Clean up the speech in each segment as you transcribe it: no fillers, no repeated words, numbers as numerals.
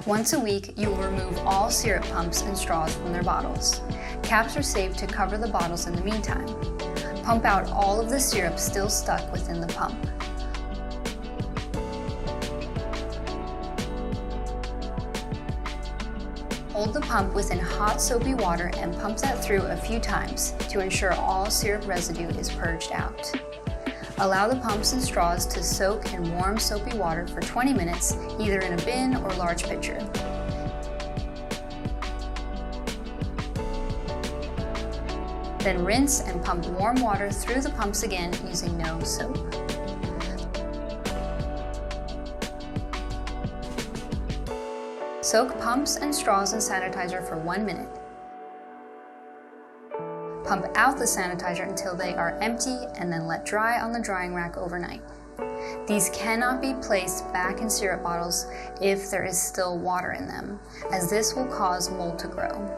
Once a week, you will remove all syrup pumps and straws from their bottles. Caps are saved to cover the bottles in the meantime. Pump out all of the syrup still stuck within the pump. Hold the pump within hot soapy water and pump that through a few times to ensure all syrup residue is purged out. Allow the pumps and straws to soak in warm soapy water for 20 minutes, either in a bin or large pitcher. Then rinse and pump warm water through the pumps again using no soap. Soak pumps and straws in sanitizer for 1 minute. Pump out the sanitizer until they are empty and then let dry on the drying rack overnight. These cannot be placed back in syrup bottles if there is still water in them, as this will cause mold to grow.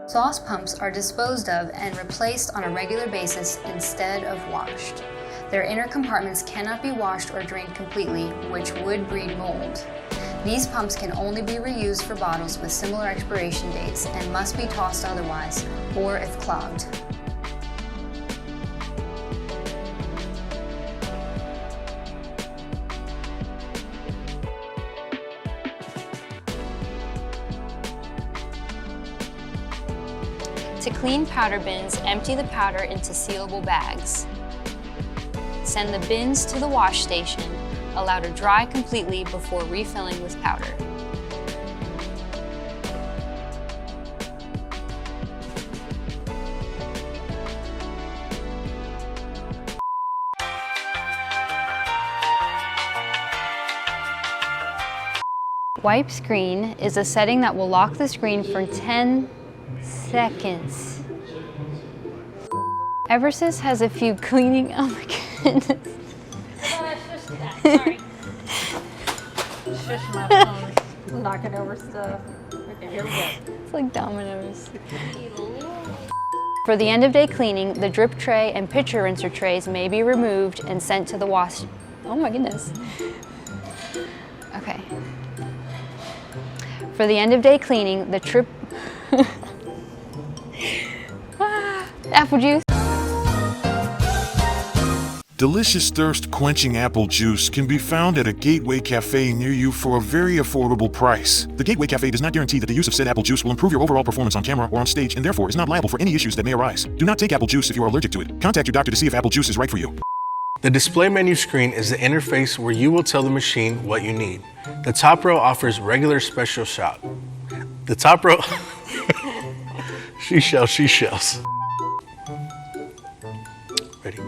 Sauce pumps are disposed of and replaced on a regular basis instead of washed. Their inner compartments cannot be washed or drained completely, which would breed mold. These pumps can only be reused for bottles with similar expiration dates and must be tossed otherwise, or if clogged. To clean powder bins, empty the powder into sealable bags. Send the bins to the wash station. Allow to dry completely before refilling with powder. Wipe screen is a setting that will lock the screen for 10 seconds. Eversys has a few cleaning, oh my goodness. Sorry. Shush my phone. I'm knocking over stuff. Okay, here we go. It's like dominoes. For the end of day cleaning, the drip tray and pitcher rinser trays may be removed and sent to the wash. Oh my goodness. Okay. For the end of day cleaning, the apple juice. Delicious thirst-quenching apple juice can be found at a Gateway Cafe near you for a very affordable price. The Gateway Cafe does not guarantee that the use of said apple juice will improve your overall performance on camera or on stage, and therefore is not liable for any issues that may arise. Do not take apple juice if you are allergic to it. Contact your doctor to see if apple juice is right for you. The display menu screen is the interface where you will tell the machine what you need. The top row offers regular special shot. The top row... She-shells. Ready?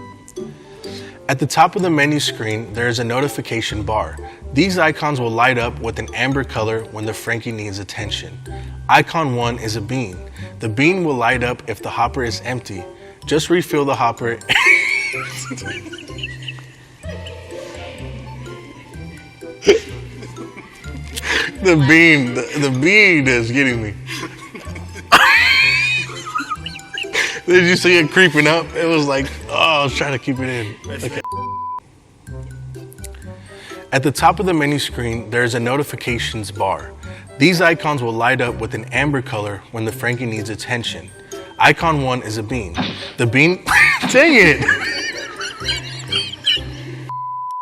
At the top of the menu screen, there is a notification bar. These icons will light up with an amber color when the Frankie needs attention. Icon 1 is a bean. The bean will light up if the hopper is empty. Just refill the hopper. The bean is getting me. Did you see it creeping up? It was like, oh, I was trying to keep it in. Okay. At the top of the menu screen, there is a notifications bar. These icons will light up with an amber color when the Frankie needs attention. Icon 1 is a bean. The bean, dang it!